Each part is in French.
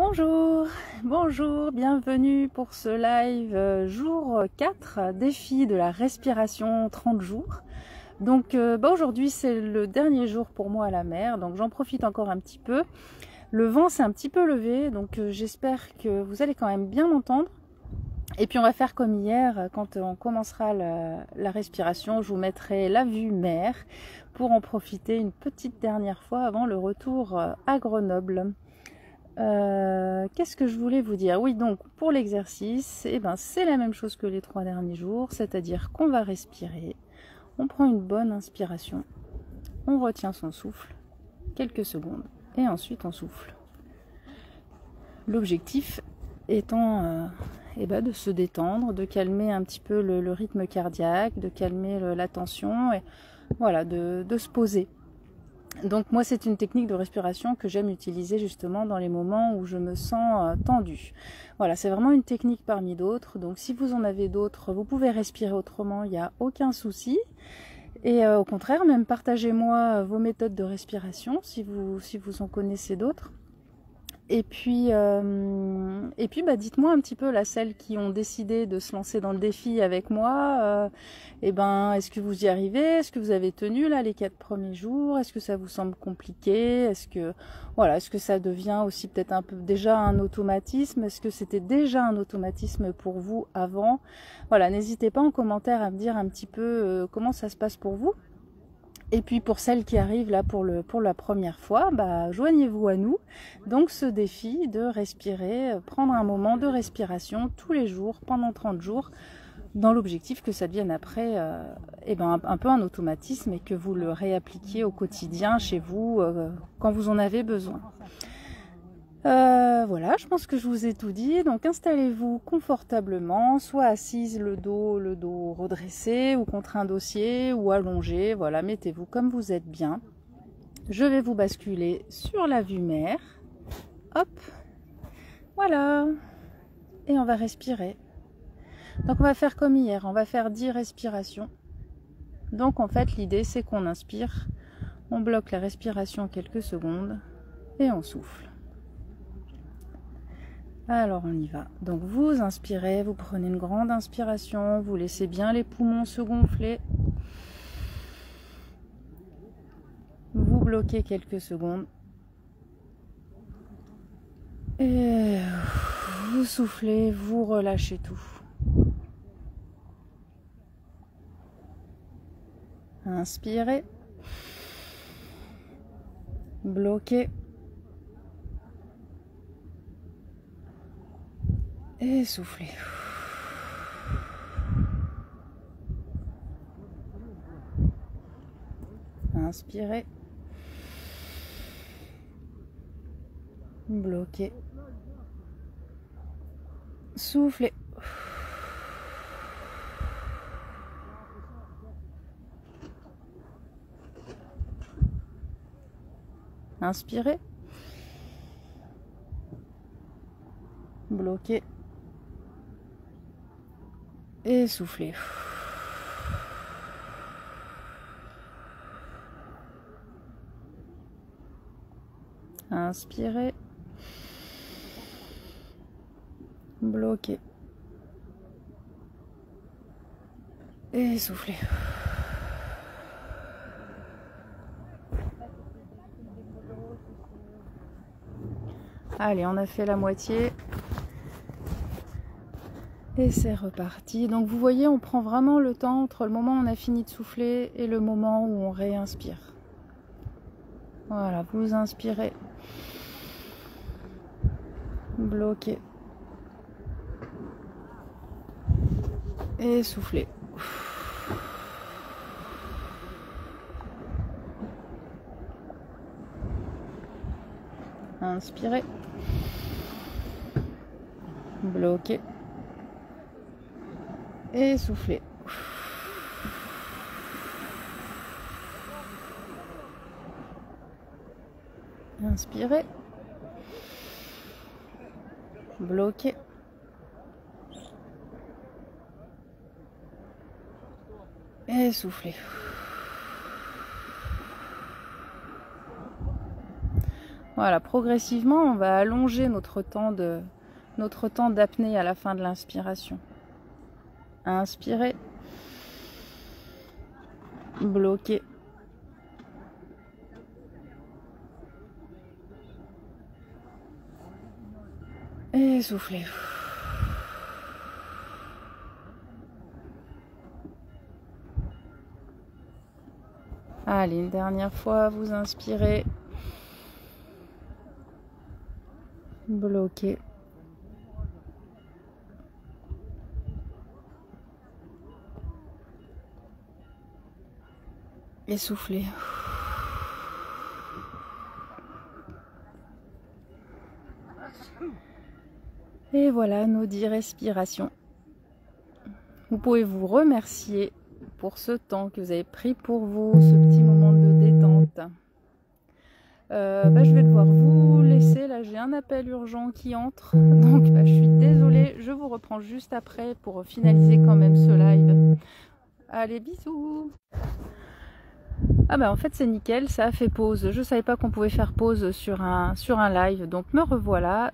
Bonjour, bonjour, bienvenue pour ce live jour 4, défi de la respiration 30 jours. Donc aujourd'hui c'est le dernier jour pour moi à la mer, donc j'en profite encore un petit peu. Le vent s'est un petit peu levé, donc j'espère que vous allez quand même bien m'entendre. Et puis on va faire comme hier, quand on commencera la respiration, je vous mettrai la vue mer pour en profiter une petite dernière fois avant le retour à Grenoble. Qu'est-ce que je voulais vous dire? Oui, donc pour l'exercice, c'est la même chose que les 3 derniers jours, c'est-à-dire qu'on va respirer, on prend une bonne inspiration, on retient son souffle quelques secondes et ensuite on souffle. L'objectif étant de se détendre, de calmer un petit peu le rythme cardiaque, de calmer la tension et voilà, de se poser. Donc moi c'est une technique de respiration que j'aime utiliser justement dans les moments où je me sens tendue. Voilà, c'est vraiment une technique parmi d'autres. Donc si vous en avez d'autres, vous pouvez respirer autrement, il n'y a aucun souci. Et au contraire, même partagez-moi vos méthodes de respiration si vous en connaissez d'autres. Et puis dites-moi un petit peu, là, celles qui ont décidé de se lancer dans le défi avec moi, est-ce que vous y arrivez? Est-ce que vous avez tenu là les 4 premiers jours? Est-ce que ça vous semble compliqué? Est-ce que ça devient aussi peut-être un peu déjà un automatisme? Est-ce que c'était déjà un automatisme pour vous avant? Voilà, n'hésitez pas en commentaire à me dire un petit peu comment ça se passe pour vous. Et puis pour celles qui arrivent là pour la première fois, joignez-vous à nous. Donc ce défi de respirer, prendre un moment de respiration tous les jours pendant 30 jours, dans l'objectif que ça devienne après un peu un automatisme et que vous le réappliquiez au quotidien chez vous quand vous en avez besoin. Voilà, je pense que je vous ai tout dit. Donc installez-vous confortablement, soit assise, le dos redressé, ou contre un dossier, ou allongé. Voilà, mettez-vous comme vous êtes bien. Je vais vous basculer sur la vue mer. Hop, voilà. Et on va respirer. Donc on va faire comme hier, on va faire 10 respirations. Donc en fait l'idée c'est qu'on inspire, on bloque la respiration quelques secondes et on souffle. Alors on y va. Donc vous inspirez, vous prenez une grande inspiration, vous laissez bien les poumons se gonfler. Vous bloquez quelques secondes. Et vous soufflez, vous relâchez tout. Inspirez. Bloquez. Et soufflez. Inspirez. Bloquez. Soufflez. Inspirez. Bloquez. Et soufflez. Inspirez. Bloquez. Et soufflez. Allez, on a fait la moitié. Et c'est reparti. Donc vous voyez, on prend vraiment le temps entre le moment où on a fini de souffler et le moment où on réinspire. Voilà, vous inspirez. Bloquez. Et soufflez. Inspirez. Bloquez. Et soufflez. Inspirez. Bloquez. Et soufflez. Voilà, progressivement, on va allonger notre temps d'apnée à la fin de l'inspiration. Inspirez. Bloquez. Et soufflez. Allez, une dernière fois, vous inspirez. Bloquez. Et soufflez. Et voilà nos 10 respirations. Vous pouvez vous remercier pour ce temps que vous avez pris pour vous, ce petit moment de détente. Je vais devoir vous laisser, là j'ai un appel urgent qui entre, donc je suis désolée, je vous reprends juste après pour finaliser quand même ce live. Allez, bisous. Ah en fait c'est nickel, ça a fait pause, je savais pas qu'on pouvait faire pause sur un live, donc me revoilà.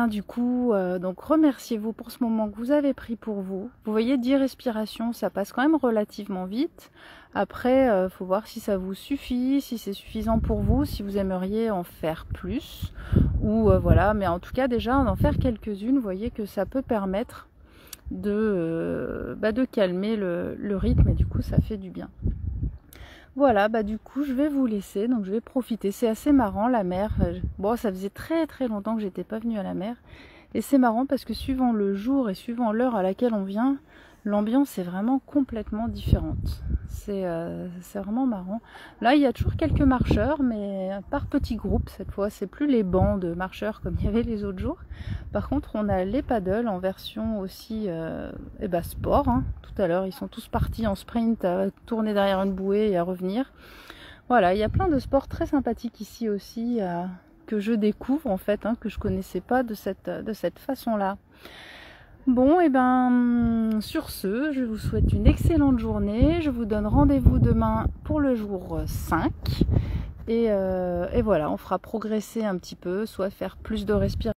Du coup, donc remerciez-vous pour ce moment que vous avez pris pour vous. Vous voyez, 10 respirations, ça passe quand même relativement vite. Après, faut voir si ça vous suffit, si c'est suffisant pour vous, si vous aimeriez en faire plus. Ou voilà, mais en tout cas déjà d'en faire quelques-unes, vous voyez que ça peut permettre de calmer le rythme et du coup ça fait du bien. Voilà, du coup je vais vous laisser, donc je vais profiter. C'est assez marrant la mer. Bon, ça faisait très très longtemps que j'étais pas venue à la mer. Et c'est marrant parce que suivant le jour et suivant l'heure à laquelle on vient, l'ambiance est vraiment complètement différente. C'est vraiment marrant. Là, il y a toujours quelques marcheurs, mais par petits groupes cette fois. C'est plus les bancs de marcheurs comme il y avait les autres jours. Par contre, on a les paddles en version aussi sport. Hein. Tout à l'heure, ils sont tous partis en sprint à tourner derrière une bouée et à revenir. Voilà, il y a plein de sports très sympathiques ici aussi que je découvre en fait, que je connaissais pas de cette façon-là. Bon, sur ce, je vous souhaite une excellente journée. Je vous donne rendez-vous demain pour le jour 5. Et voilà, on fera progresser un petit peu, soit faire plus de respiration.